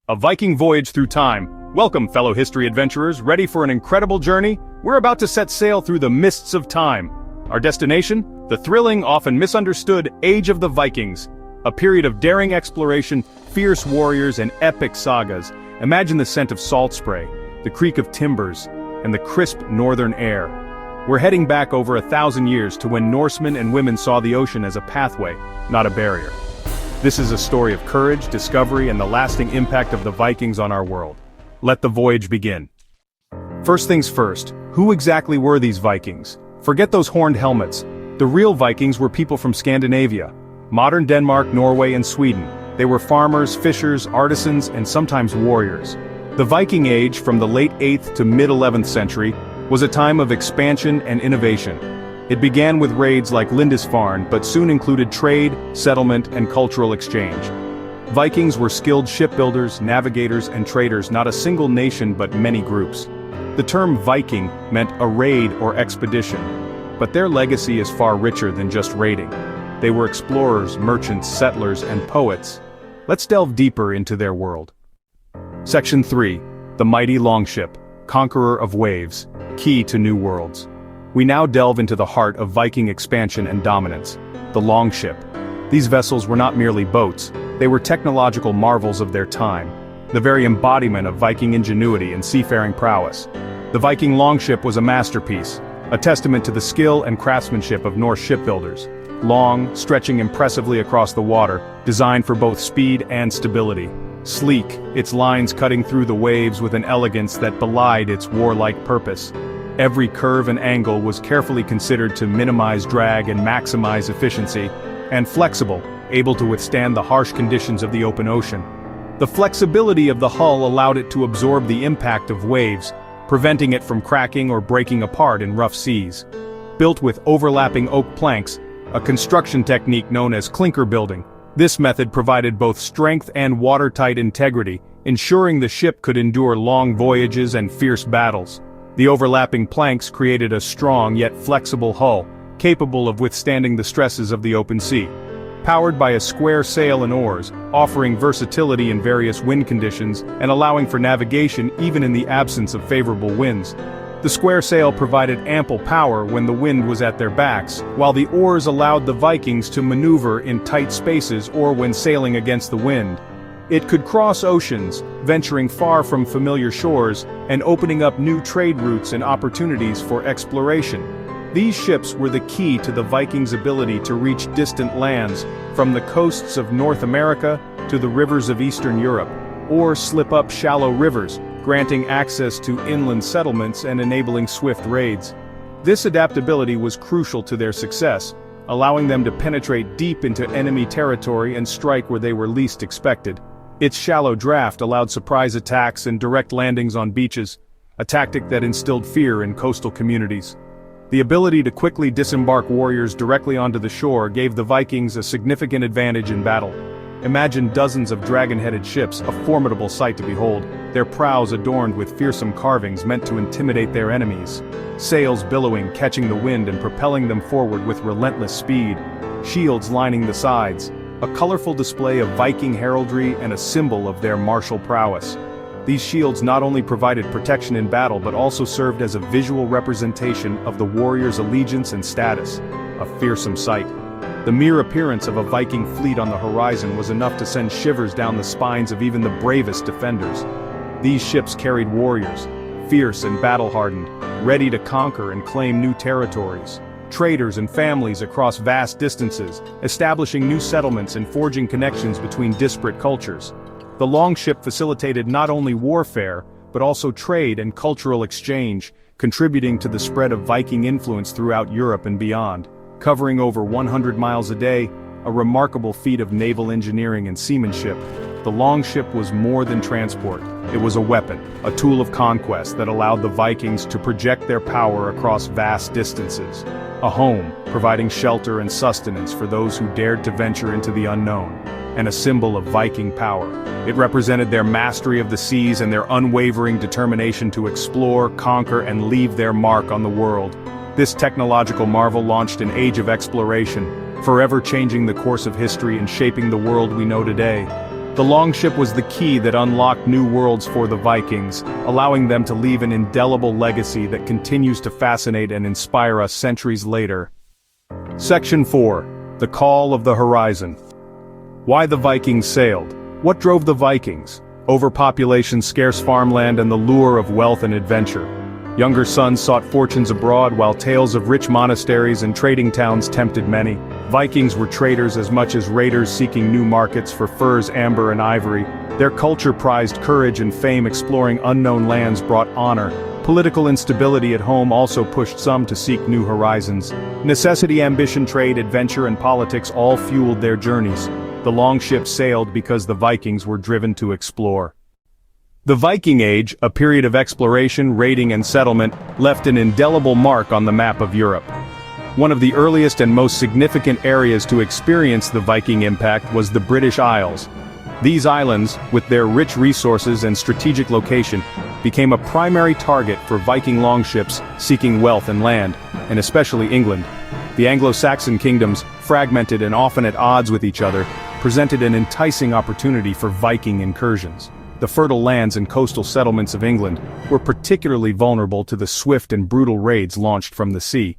A Viking voyage through time. Welcome, fellow history adventurers, ready for an incredible journey? We're about to set sail through the mists of time. Our destination? The thrilling, often misunderstood Age of the Vikings. A period of daring exploration, fierce warriors, and epic sagas. Imagine the scent of salt spray, the creak of timbers, and the crisp northern air. We're heading back over 1,000 years to when Norsemen and women saw the ocean as a pathway, not a barrier. This is a story of courage, discovery, and the lasting impact of the Vikings on our world. Let the voyage begin. First things first, who exactly were these Vikings? Forget those horned helmets. The real Vikings were people from Scandinavia, modern Denmark, Norway, and Sweden. They were farmers, fishers, artisans, and sometimes warriors. The Viking Age, from the late 8th to mid-11th century, was a time of expansion and innovation. It began with raids like Lindisfarne, but soon included trade, settlement, and cultural exchange. Vikings were skilled shipbuilders, navigators, and traders, not a single nation but many groups. The term Viking meant a raid or expedition, but their legacy is far richer than just raiding. They were explorers, merchants, settlers, and poets. Let's delve deeper into their world. Section 3. The Mighty Longship, Conqueror of Waves, Key to New Worlds. We now delve into the heart of Viking expansion and dominance, the longship. These vessels were not merely boats, they were technological marvels of their time, the very embodiment of Viking ingenuity and seafaring prowess. The Viking longship was a masterpiece, a testament to the skill and craftsmanship of Norse shipbuilders. Long, stretching impressively across the water, designed for both speed and stability. Sleek, its lines cutting through the waves with an elegance that belied its warlike purpose. Every curve and angle was carefully considered to minimize drag and maximize efficiency, and flexible, able to withstand the harsh conditions of the open ocean. The flexibility of the hull allowed it to absorb the impact of waves, preventing it from cracking or breaking apart in rough seas. Built with overlapping oak planks, a construction technique known as clinker building, this method provided both strength and watertight integrity, ensuring the ship could endure long voyages and fierce battles. The overlapping planks created a strong yet flexible hull, capable of withstanding the stresses of the open sea. Powered by a square sail and oars, offering versatility in various wind conditions and allowing for navigation even in the absence of favorable winds. The square sail provided ample power when the wind was at their backs, while the oars allowed the Vikings to maneuver in tight spaces or when sailing against the wind. It could cross oceans, venturing far from familiar shores, and opening up new trade routes and opportunities for exploration. These ships were the key to the Vikings' ability to reach distant lands, from the coasts of North America to the rivers of Eastern Europe, or slip up shallow rivers, granting access to inland settlements and enabling swift raids. This adaptability was crucial to their success, allowing them to penetrate deep into enemy territory and strike where they were least expected. Its shallow draft allowed surprise attacks and direct landings on beaches, a tactic that instilled fear in coastal communities. The ability to quickly disembark warriors directly onto the shore gave the Vikings a significant advantage in battle. Imagine dozens of dragon-headed ships, a formidable sight to behold, their prows adorned with fearsome carvings meant to intimidate their enemies. Sails billowing, catching the wind and propelling them forward with relentless speed. Shields lining the sides. A colorful display of Viking heraldry and a symbol of their martial prowess. These shields not only provided protection in battle but also served as a visual representation of the warrior's allegiance and status. A fearsome sight. The mere appearance of a Viking fleet on the horizon was enough to send shivers down the spines of even the bravest defenders. These ships carried warriors, fierce and battle-hardened, ready to conquer and claim new territories. Traders and families across vast distances, establishing new settlements and forging connections between disparate cultures. The longship facilitated not only warfare, but also trade and cultural exchange, contributing to the spread of Viking influence throughout Europe and beyond. Covering over 100 miles a day, a remarkable feat of naval engineering and seamanship, the longship was more than transport. It was a weapon, a tool of conquest that allowed the Vikings to project their power across vast distances. A home, providing shelter and sustenance for those who dared to venture into the unknown, and a symbol of Viking power. It represented their mastery of the seas and their unwavering determination to explore, conquer, and leave their mark on the world. This technological marvel launched an age of exploration, forever changing the course of history and shaping the world we know today. The longship was the key that unlocked new worlds for the Vikings, allowing them to leave an indelible legacy that continues to fascinate and inspire us centuries later. Section 4. The Call of the Horizon. Why the Vikings sailed. What drove the Vikings? Overpopulation, scarce farmland, and the lure of wealth and adventure. Younger sons sought fortunes abroad, while tales of rich monasteries and trading towns tempted many. Vikings were traders as much as raiders seeking new markets for furs, amber, and ivory. Their culture prized courage and fame. Exploring unknown lands brought honor. Political instability at home also pushed some to seek new horizons. Necessity, ambition, trade, adventure, and politics all fueled their journeys. The longship sailed because the Vikings were driven to explore. The Viking Age, a period of exploration, raiding, and settlement, left an indelible mark on the map of Europe. One of the earliest and most significant areas to experience the Viking impact was the British Isles. These islands, with their rich resources and strategic location, became a primary target for Viking longships seeking wealth and land, and especially England. The Anglo-Saxon kingdoms, fragmented and often at odds with each other, presented an enticing opportunity for Viking incursions. The fertile lands and coastal settlements of England were particularly vulnerable to the swift and brutal raids launched from the sea.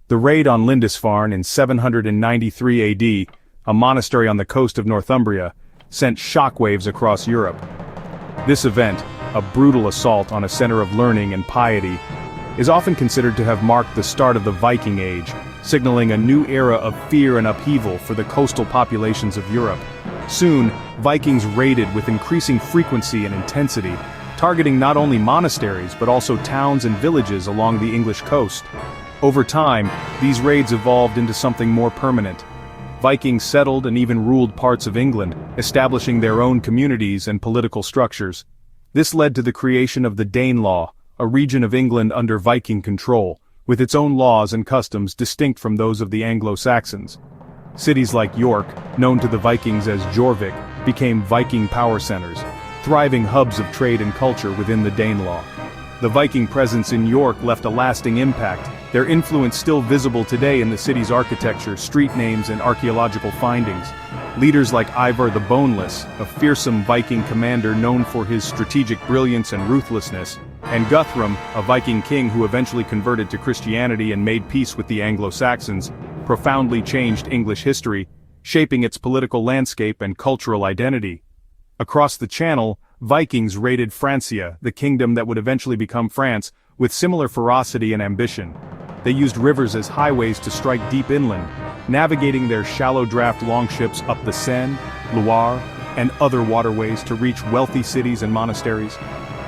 The raid on Lindisfarne in 793 AD, a monastery on the coast of Northumbria, sent shockwaves across Europe. This event, a brutal assault on a center of learning and piety, is often considered to have marked the start of the Viking Age, signaling a new era of fear and upheaval for the coastal populations of Europe. Soon, Vikings raided with increasing frequency and intensity, targeting not only monasteries but also towns and villages along the English coast. Over time, these raids evolved into something more permanent. Vikings settled and even ruled parts of England, establishing their own communities and political structures. This led to the creation of the Danelaw, a region of England under Viking control, with its own laws and customs distinct from those of the Anglo-Saxons. Cities like York, known to the Vikings as Jorvik, became Viking power centers, thriving hubs of trade and culture within the Danelaw. The Viking presence in York left a lasting impact, their influence still visible today in the city's architecture, street names, and archaeological findings. Leaders like Ivar the Boneless, a fearsome Viking commander known for his strategic brilliance and ruthlessness, and Guthrum, a Viking king who eventually converted to Christianity and made peace with the Anglo-Saxons, profoundly changed English history, shaping its political landscape and cultural identity. Across the Channel, Vikings raided Francia, the kingdom that would eventually become France, with similar ferocity and ambition. They used rivers as highways to strike deep inland, navigating their shallow draft longships up the Seine, Loire, and other waterways to reach wealthy cities and monasteries.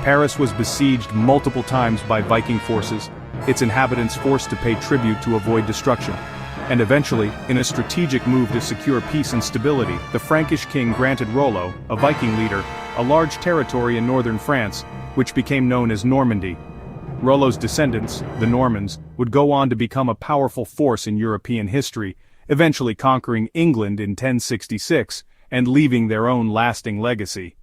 Paris was besieged multiple times by Viking forces, its inhabitants forced to pay tribute to avoid destruction. And eventually, in a strategic move to secure peace and stability, the Frankish king granted Rollo, a Viking leader, a large territory in northern France, which became known as Normandy. Rollo's descendants, the Normans, would go on to become a powerful force in European history, eventually conquering England in 1066, and leaving their own lasting legacy.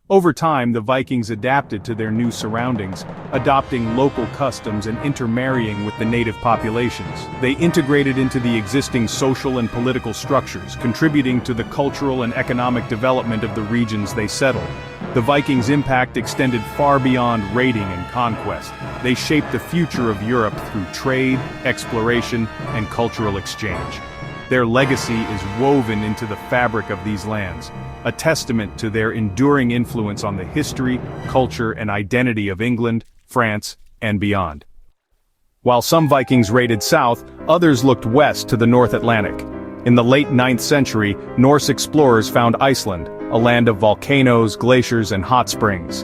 Over time, the Vikings adapted to their new surroundings, adopting local customs and intermarrying with the native populations. They integrated into the existing social and political structures, contributing to the cultural and economic development of the regions they settled. The Vikings' impact extended far beyond raiding and conquest. They shaped the future of Europe through trade, exploration, and cultural exchange. Their legacy is woven into the fabric of these lands, a testament to their enduring influence on the history, culture, and identity of England, France, and beyond. While some Vikings raided south, others looked west to the North Atlantic. In the late 9th century, Norse explorers found Iceland, a land of volcanoes, glaciers, and hot springs.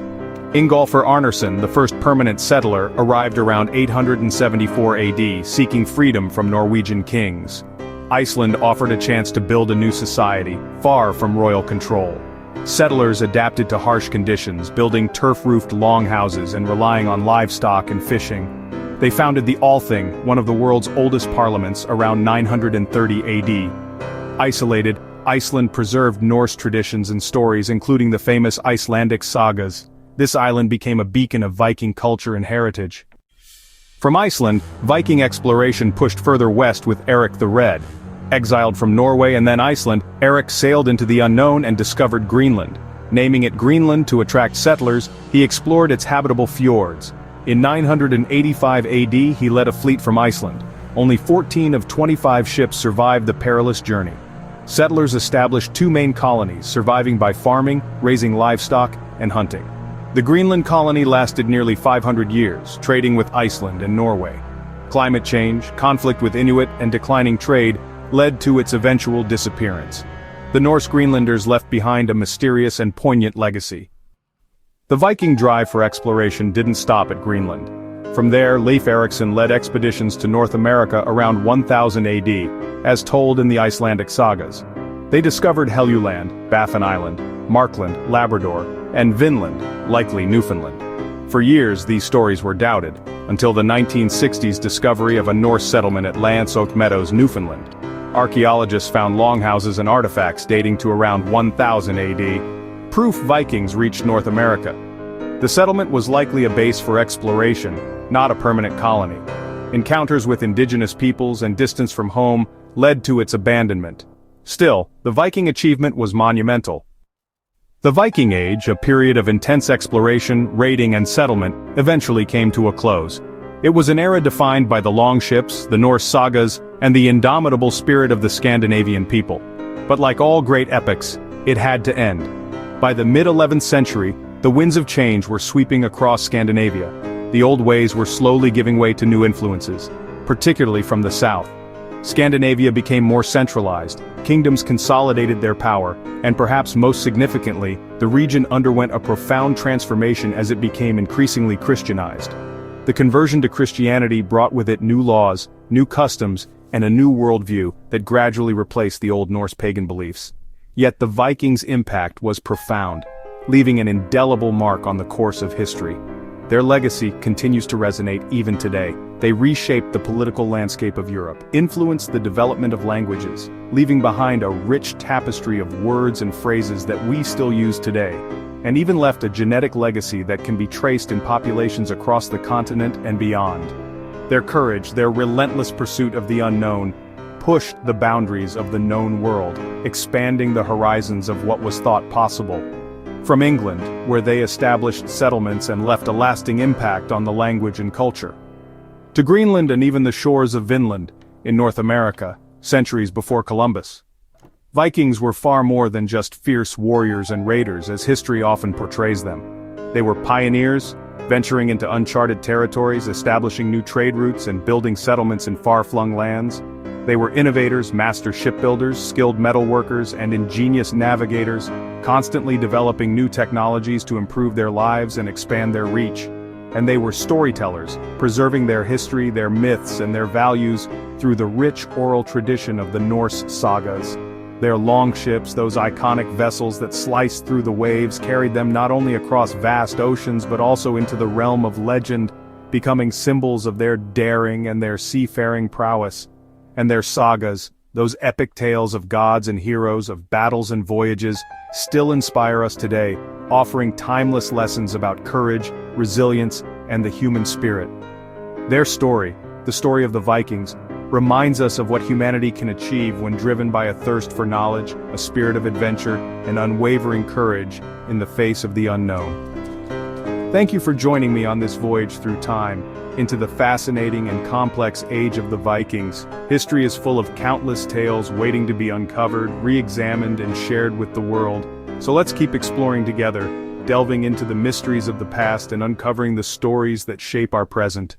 Ingolfur Arnarsson, the first permanent settler, arrived around 874 AD, seeking freedom from Norwegian kings. Iceland offered a chance to build a new society, far from royal control. Settlers adapted to harsh conditions, building turf-roofed longhouses and relying on livestock and fishing. They founded the Althing, one of the world's oldest parliaments, around 930 AD. Isolated, Iceland preserved Norse traditions and stories, including the famous Icelandic sagas. This island became a beacon of Viking culture and heritage. From Iceland, Viking exploration pushed further west with Eric the Red. Exiled from Norway and then Iceland, Eric sailed into the unknown and discovered Greenland. Naming it Greenland to attract settlers, he explored its habitable fjords. In 985 AD, he led a fleet from Iceland. Only 14 of 25 ships survived the perilous journey. Settlers established two main colonies, surviving by farming, raising livestock, and hunting. The Greenland colony lasted nearly 500 years, trading with Iceland and Norway. Climate change, conflict with Inuit, and declining trade led to its eventual disappearance. The Norse Greenlanders left behind a mysterious and poignant legacy. The Viking drive for exploration didn't stop at Greenland. From there, Leif Erikson led expeditions to North America around 1000 AD, as told in the Icelandic sagas. They discovered Helluland, Baffin Island, Markland, Labrador, and Vinland, likely Newfoundland. For years, these stories were doubted, until the 1960s discovery of a Norse settlement at Lance Oak Meadows, Newfoundland. Archaeologists found longhouses and artifacts dating to around 1000 AD. Proof Vikings reached North America. The settlement was likely a base for exploration, not a permanent colony. Encounters with indigenous peoples and distance from home led to its abandonment. Still, the Viking achievement was monumental. The Viking Age, a period of intense exploration, raiding and settlement, eventually came to a close. It was an era defined by the longships, the Norse sagas, and the indomitable spirit of the Scandinavian people. But like all great epics, it had to end. By the mid-11th century, the winds of change were sweeping across Scandinavia. The old ways were slowly giving way to new influences, particularly from the south. Scandinavia became more centralized, kingdoms consolidated their power, and perhaps most significantly, the region underwent a profound transformation as it became increasingly Christianized. The conversion to Christianity brought with it new laws, new customs, and a new worldview that gradually replaced the old Norse pagan beliefs. Yet the Vikings' impact was profound, leaving an indelible mark on the course of history. Their legacy continues to resonate even today. They reshaped the political landscape of Europe, influenced the development of languages, leaving behind a rich tapestry of words and phrases that we still use today, and even left a genetic legacy that can be traced in populations across the continent and beyond. Their courage, their relentless pursuit of the unknown, pushed the boundaries of the known world, expanding the horizons of what was thought possible. From England, where they established settlements and left a lasting impact on the language and culture, to Greenland and even the shores of Vinland, in North America, centuries before Columbus. Vikings were far more than just fierce warriors and raiders as history often portrays them. They were pioneers, venturing into uncharted territories, establishing new trade routes and building settlements in far-flung lands. They were innovators, master shipbuilders, skilled metalworkers, and ingenious navigators, constantly developing new technologies to improve their lives and expand their reach. And they were storytellers, preserving their history, their myths, and their values through the rich oral tradition of the Norse sagas. Their longships, those iconic vessels that sliced through the waves, carried them not only across vast oceans but also into the realm of legend, becoming symbols of their daring and their seafaring prowess. And their sagas, those epic tales of gods and heroes, of battles and voyages, still inspire us today, offering timeless lessons about courage, resilience, and the human spirit. Their story, the story of the Vikings, reminds us of what humanity can achieve when driven by a thirst for knowledge, a spirit of adventure, and unwavering courage in the face of the unknown. Thank you for joining me on this voyage through time, into the fascinating and complex age of the Vikings. History is full of countless tales waiting to be uncovered, re-examined, and shared with the world. So let's keep exploring together, delving into the mysteries of the past and uncovering the stories that shape our present.